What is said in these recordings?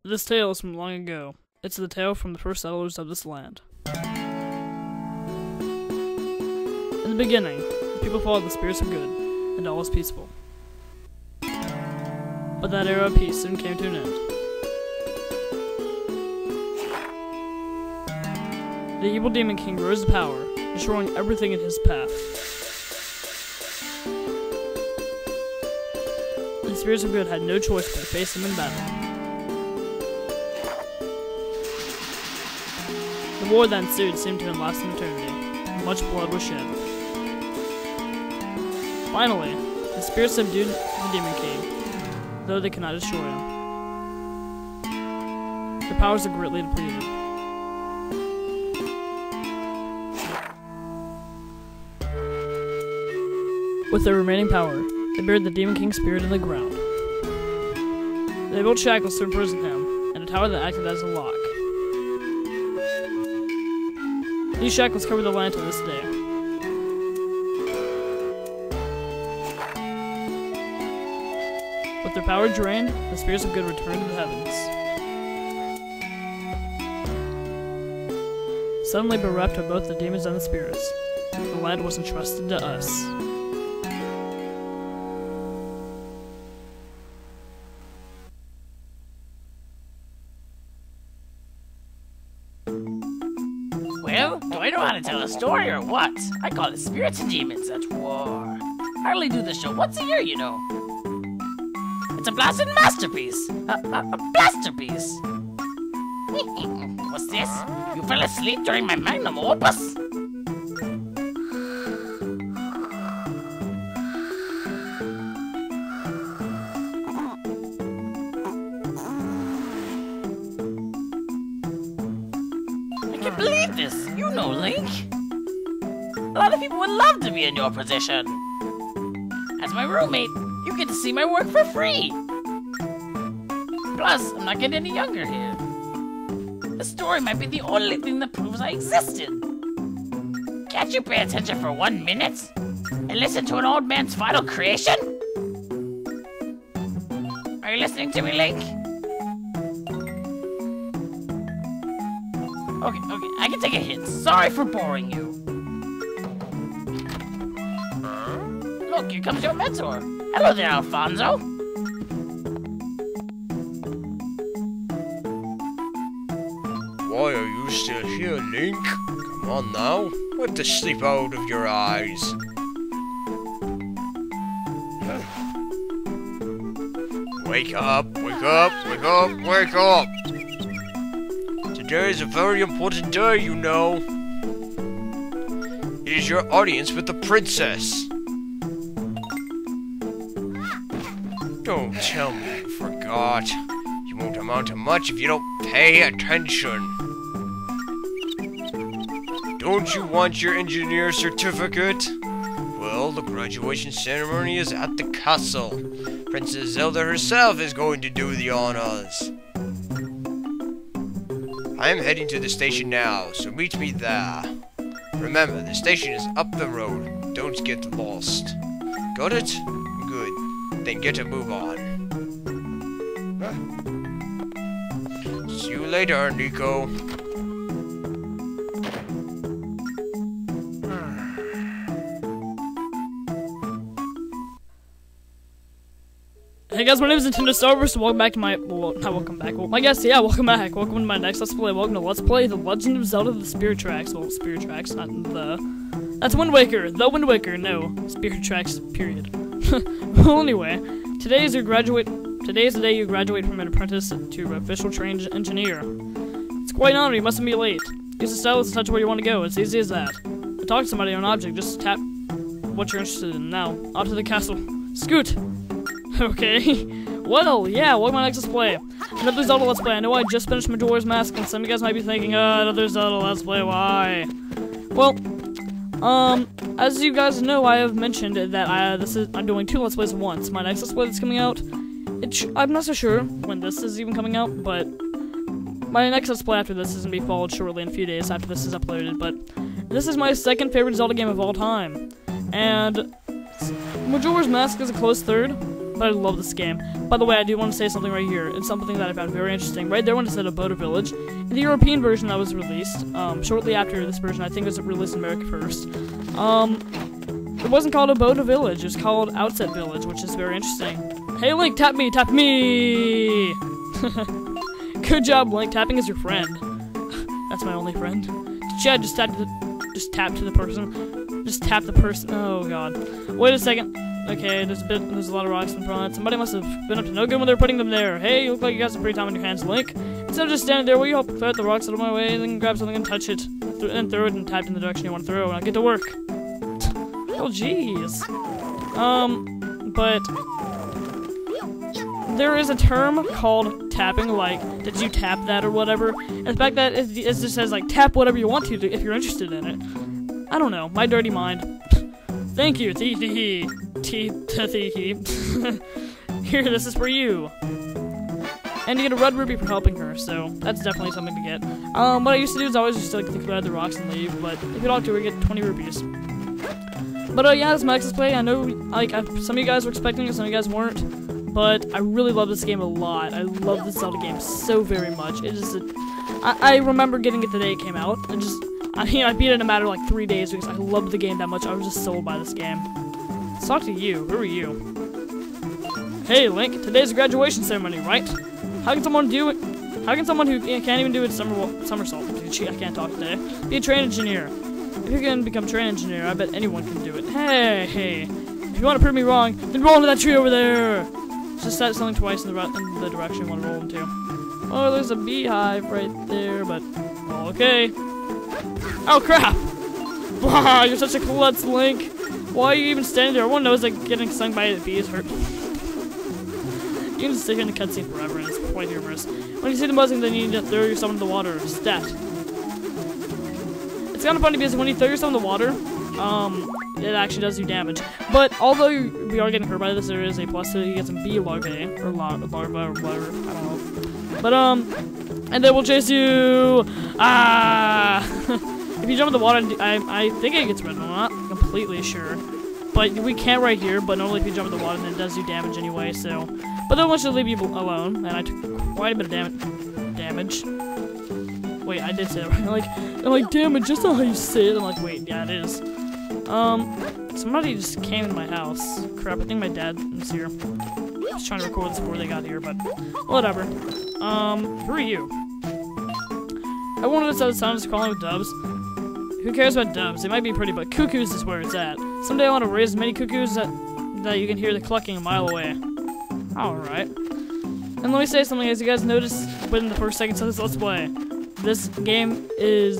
This tale is from long ago. It's the tale from the first settlers of this land. In the beginning, the people followed the spirits of good, and all was peaceful. But that era of peace soon came to an end. The evil Demon King rose to power, destroying everything in his path. The spirits of good had no choice but to face him in battle. The war that ensued seemed to last an eternity, and much blood was shed. Finally, the spirits subdued the Demon King, though they could not destroy him. Their powers are greatly depleted. With their remaining power, they buried the Demon King's spirit in the ground. They built shackles to imprison him, and a tower that acted as a lock. These shackles cover the land to this day. With their power drained, the spirits of good returned to the heavens. Suddenly bereft of both the demons and the spirits, the land was entrusted to us. Well, do I know how to tell a story or what? I call it spirits and demons at war. I only do the show once a year, you know. It's a blasted masterpiece! A blasterpiece! What's this? You fell asleep during my magnum opus? I can't believe this! You know, Link! A lot of people would love to be in your position. As my roommate, you get to see my work for free! Plus, I'm not getting any younger here. The story might be the only thing that proves I existed. Can't you pay attention for 1 minute? And listen to an old man's final creation? Are you listening to me, Link? Okay, I can take a hint. Sorry for boring you. Look, here comes your mentor. Hello there, Alfonso. Why are you still here, Link? Come on now, wipe the sleep out of your eyes. Wake up, wake up, wake up, wake up! Today is a very important day, you know. It is your audience with the princess. Don't tell me you forgot. You won't amount to much if you don't pay attention. Don't you want your engineer certificate? Well, the graduation ceremony is at the castle. Princess Zelda herself is going to do the honors. I am heading to the station now, so meet me there. Remember, the station is up the road. Don't get lost. Got it? Good. Then get a move on. See you later, Nico. Hey guys, my name is Nintendo Starburst, welcome back to my, well, not welcome back, well, I guess, yeah, welcome back. Welcome to my next Let's Play. Welcome to Let's Play The Legend of Zelda The Spirit Tracks. Well, Spirit Tracks, not the, that's Wind Waker, The Wind Waker, no, Spirit Tracks, period. Well, anyway, today is the day you graduate from an apprentice to official trained engineer. It's quite an honor, you mustn't be late. Use the stylus to touch where you want to go, it's easy as that. To talk to somebody on an object, just tap what you're interested in. Now, out to the castle. Scoot! Okay. Well, yeah, welcome to my next Let's Play. Another Zelda Let's Play. I know I just finished Majora's Mask, and some of you guys might be thinking, another Zelda Let's Play, why? Well, as you guys know, I have mentioned that I'm doing 2 Let's Plays at once. My next Let's Play that's coming out, I'm not so sure when this is even coming out, but my next Let's Play after this is going to be followed shortly in a few days after this is uploaded, but this is my second favorite Zelda game of all time, and Majora's Mask is a close third, but I love this game. By the way, I do want to say something right here. It's something that I found very interesting. Right there when it said Abode Village, in the European version that was released, shortly after this version, I think it was released in America first, it wasn't called Abode Village, it was called Outset Village, which is very interesting. Hey Link, tap me, tap me! Good job, Link, tapping is your friend. That's my only friend. Chad, just tap to the person. Just tap the person. Oh god. Wait a second. Okay, there's a lot of rocks in front. Somebody must have been up to no good when they were putting them there. Hey, you look like you got some free time on your hands, Link. Instead of just standing there, will you help clear out the rocks out of my way, and then grab something and touch it, and throw it and tap in the direction you want to throw, and I'll get to work. Oh jeez. But there is a term called tapping, like, did you tap that or whatever? And the fact that it just says, like, tap whatever you want to if you're interested in it. I don't know, my dirty mind. Thank you, tee-hee. Here, this is for you. And you get a red ruby for helping her, so that's definitely something to get. What I used to do is always just, like, think about the rocks and leave, but if you talk to her, you get 20 rupees. But, yeah, this Max's play, I know, like, some of you guys were expecting it, some of you guys weren't. But I really love this game a lot. I love this Zelda game so very much. It is I remember getting it the day it came out. And just, I beat it in a matter of like 3 days because I loved the game that much. I was just sold by this game. Let's talk to you. Who are you? Hey, Link. Today's a graduation ceremony, right? How can someone do it? How can someone who can't even do a somersault? I can't talk today. Be a train engineer. If you can become a train engineer, I bet anyone can do it. Hey. If you want to prove me wrong, then roll into that tree over there. Just set something twice in the direction you want to roll into. Oh, there's a beehive right there, but okay. Oh crap! Wow, you're such a klutz, Link. Why are you even standing there? Everyone knows that getting stung by the bees hurt. You can just sit here in the cutscene forever, and it's quite humorous. When you see the buzzing, then you need to throw yourself into the water. Stat. It's kind of funny because when you throw yourself in the water, it actually does you damage. But although we are getting hurt by this, there is a plus to it. You get some bee larvae, or larva, or whatever, I don't know. But, and they will chase you! Ah! If you jump in the water, I think it gets rid of them, I'm not completely sure. But we can't right here, but normally if you jump in the water, then it does you damage anyway, so. But then once you leave you alone, and I took quite a bit of damage. Wait, I did say that right. I'm like, damage, that's not how you say it. I'm like, wait, yeah, it is. Somebody just came in my house. Crap, I think my dad is here. I was trying to record this before they got here, but whatever. Who are you? I wanted to set the sound of calling with doves. Who cares about doves? They might be pretty, but cuckoos is where it's at. Someday I want to raise as many cuckoos that you can hear the clucking a mile away. Alright. And let me say something, as you guys noticed within the first seconds of this Let's Play. This game is...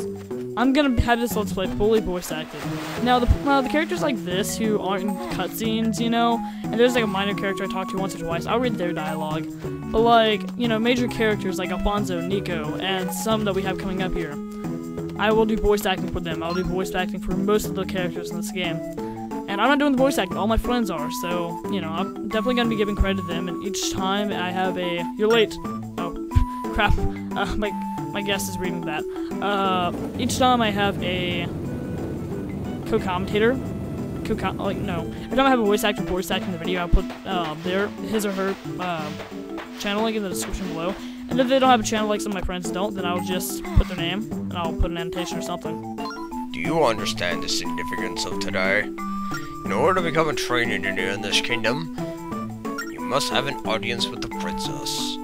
I'm gonna have this Let's Play fully voice acted. Now, the characters like this, who aren't in cutscenes, you know, and there's like a minor character I talk to once or twice, I'll read their dialogue. But like, you know, major characters like Alfonso, Nico, and some that we have coming up here, I will do voice acting for them. I'll do voice acting for most of the characters in this game. And I'm not doing the voice acting, all my friends are, so, you know, I'm definitely gonna be giving credit to them, and each time I have a... You're late. Oh, crap. My guest is reading that. Each time I have a co-commentator, every time I have a voice actor voice acting the video, I'll put his or her channel link in the description below. And if they don't have a channel like some of my friends don't, then I'll just put their name, and I'll put an annotation or something. Do you understand the significance of today? In order to become a train engineer in this kingdom, you must have an audience with the princess.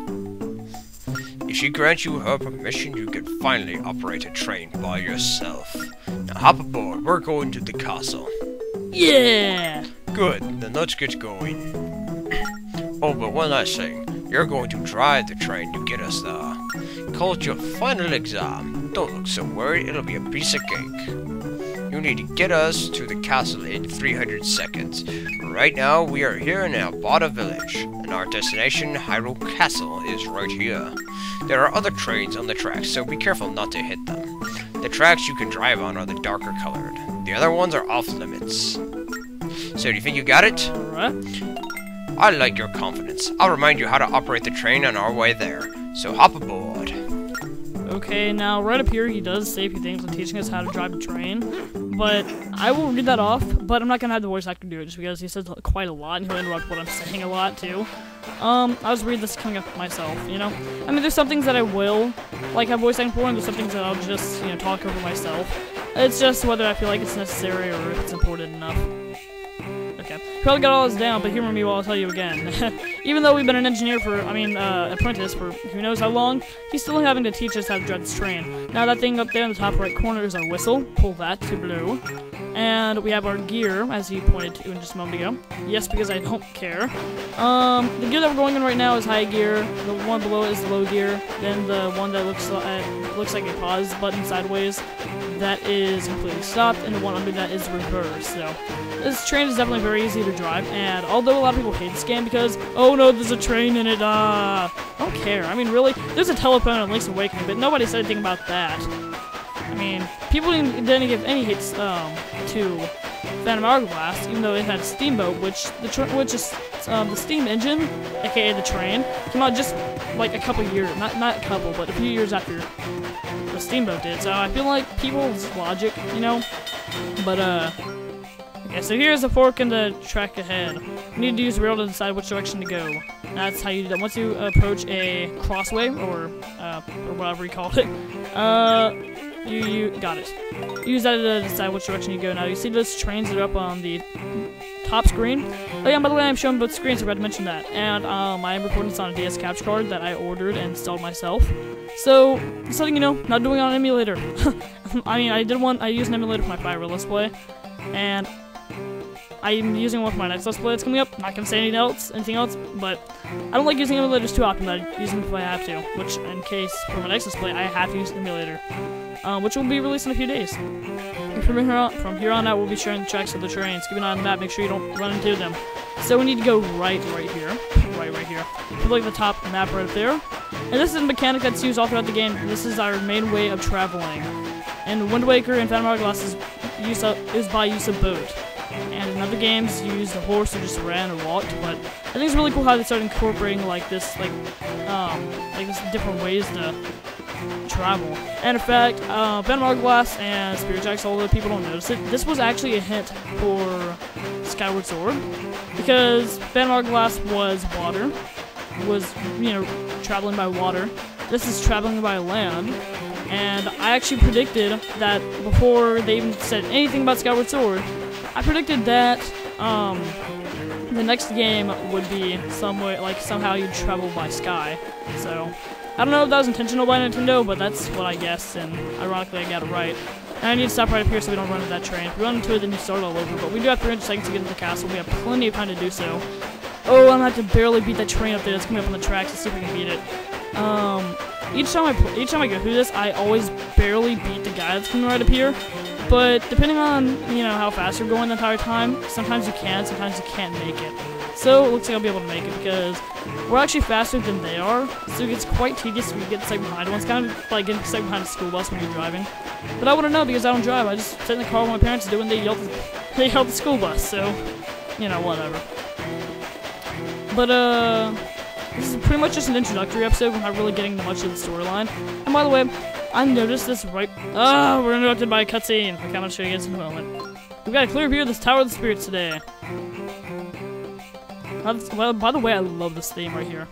If she grants you her permission, you can finally operate a train by yourself. Now hop aboard, we're going to the castle. Yeah! Good, then let's get going. Oh, but one last thing. You're going to drive the train to get us there. Call it your final exam. Don't look so worried, it'll be a piece of cake. You need to get us to the castle in 300 seconds. Right now, we are here in Abode Village, and our destination, Hyrule Castle, is right here. There are other trains on the tracks, so be careful not to hit them. The tracks you can drive on are the darker colored. The other ones are off limits. So, do you think you got it? Alright. I like your confidence. I'll remind you how to operate the train on our way there. So hop aboard. Okay, now right up here he does say a few things on teaching us how to drive a train, but I will read that off, but I'm not gonna have the voice actor do it just because he says quite a lot and he'll interrupt what I'm saying a lot too. I'll just read this coming up myself, you know? I mean, there's some things that I will, like, have voice acting for, and there's some things that I'll just, you know, talk over myself. It's just whether I feel like it's necessary or if it's important enough. Okay. Probably got all this down, but humor me while I'll tell you again. Even though we've been an engineer for, apprentice for who knows how long, he's still having to teach us how to drive this train. Now that thing up there in the top right corner is our whistle. Pull that to blow. And we have our gear, as he pointed to just a moment ago. Yes, because I don't care. The gear that we're going in right now is high gear. The one below is low gear. Then the one that looks like a pause button sideways, that is completely stopped, and the one under that is reverse. So this train is definitely very easy to drive. And although a lot of people hate this game because, oh no, there's a train in it. I don't care. I mean, really, there's a telephone in Link's Awakening, but nobody said anything about that. I mean, people didn't give any hits to Phantom Hourglass, even though it had a steamboat, which is the steam engine, aka the train, came out just like a couple years, not a couple, but a few years after the steamboat did. So I feel like people's logic, you know. But okay, so here's the fork in the track ahead. You need to use the rail to decide which direction to go. That's how you do that. Once you approach a crossway or whatever you called it, you got it. Use that to decide which direction you go. Now you see those trains that are up on the top screen. Oh yeah, by the way, I'm showing both screens. I forgot to mention that. And I am recording this on a DS capture card that I ordered and installed myself. So something you know, not doing it on an emulator. I mean, I used an emulator for my Fire Let's Play, and I'm using one for my next Let's Play that's coming up. Not gonna say anything else, but I don't like using emulators too often, but I use them if I have to. Which, in case for my next Let's Play, I have to use an emulator, which will be released in a few days. And from here on out, we'll be sharing the tracks of the trains. Keep an eye on the map, make sure you don't run into them. So we need to go right here. Right here. Put like the top map right there. And this is a mechanic that's used all throughout the game. This is our main way of traveling. And Wind Waker and Phantom Hourglass is by use of boat. And in other games, you used a horse or just ran or walked. But I think it's really cool how they started incorporating like this, like this different ways to travel. And in fact, Phantom Hourglass and Spirit Tracks, although people don't notice it, this was actually a hint for Skyward Sword, because Phantom Hourglass was water, traveling by water. This is traveling by land, and I actually predicted that before they even said anything about Skyward Sword, I predicted that the next game would be somehow you'd travel by sky. So I don't know if that was intentional by Nintendo, but that's what I guessed, and ironically I got it right. And I need to stop right up here so we don't run into that train. If we run into it, then you start all over, but we do have 300 seconds to get into the castle. We have plenty of time to do so. Oh, I'm gonna have to barely beat that train up there that's coming up on the tracks. Let's see if we can beat it. Each time I go through this, I always barely beat the guy that's coming right up here. But depending on, how fast you're going the entire time, sometimes you can, sometimes you can't make it. So it looks like I'll be able to make it because we're actually faster than they are, so it gets quite tedious when you get stuck behind one. It's kind of like getting stuck behind a school bus when you're driving. But I wouldn't know because I don't drive. I just sit in the car with my parents do, and they yell at the school bus, so, whatever. But, this is pretty much just an introductory episode. We're not really getting much of the storyline. And by the way, I noticed this right... we're interrupted by a cutscene. I can't show you guys in a moment. We've got a clear view of this Tower of the Spirits today. Well, by the way, I love this theme right here.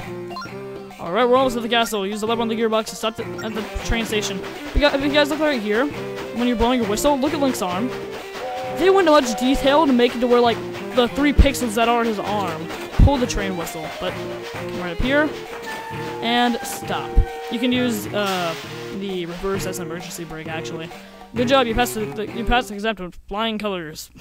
Alright, we're almost at the castle. Use the lever on the gearbox to stop at the train station. If you guys look right here, when you're blowing your whistle, look at Link's arm. They went into much detail to make it to where, like, the 3 pixels that are his arm pull the train whistle. But come right up here and stop. You can use the reverse as an emergency brake, actually. Good job, you passed the exam with flying colors.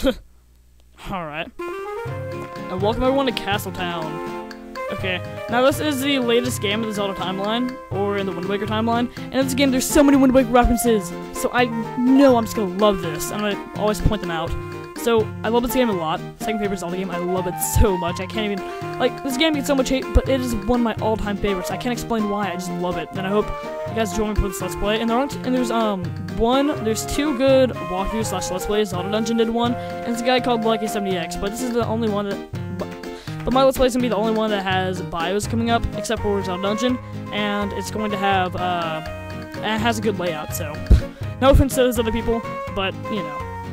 Alright. And welcome everyone to Castletown. Okay, now this is the latest game of the Zelda timeline, or in the Wind Waker timeline, and in this game there's so many Wind Waker references, so I know I'm just gonna love this. I'm gonna always point them out. So, I love this game a lot. Second favorite Zelda game, I love it so much. I can't even, this game gets so much hate, but it is one of my all-time favorites. I can't explain why, I just love it. And I hope you guys join me for this Let's Play. And there's 2 good walkthroughs / Let's Plays. Zelda Dungeon did one, and it's a guy called Lucky70X, but this is the only one that, but my Let's Play is going to be the only one that has bios coming up, except for Zelda Dungeon, and it's going to have, and it has a good layout, so, no offense to those other people, but,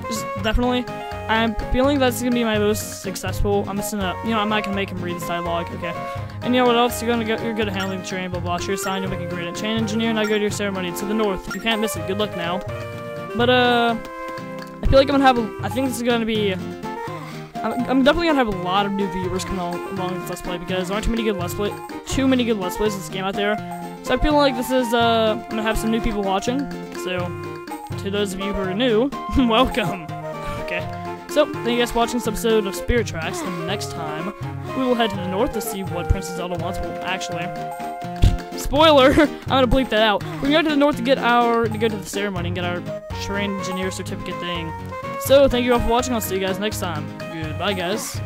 just definitely. I'm feeling that's gonna be my most successful. I'm just gonna, I'm not gonna make him read this dialogue, okay? And you know what else? You're good at handling the train, blah blah. You're assigned to make a great train engineer, and I go to your ceremony to the north. You can't miss it. Good luck now. But I feel like I'm gonna have. I think this is gonna be. I'm definitely gonna have a lot of new viewers coming along with Let's Play because there aren't too many good Let's Plays in this game out there. So I feel like this is I'm gonna have some new people watching. So to those of you who are new, welcome. Okay. So thank you guys for watching this episode of Spirit Tracks, and next time we will head to the north to see what Princess Zelda wants. Well, actually, spoiler! I'm gonna bleep that out. We're gonna go to the north to go to the ceremony and get our train engineer certificate thing. So thank you all for watching. I'll see you guys next time. Goodbye, guys.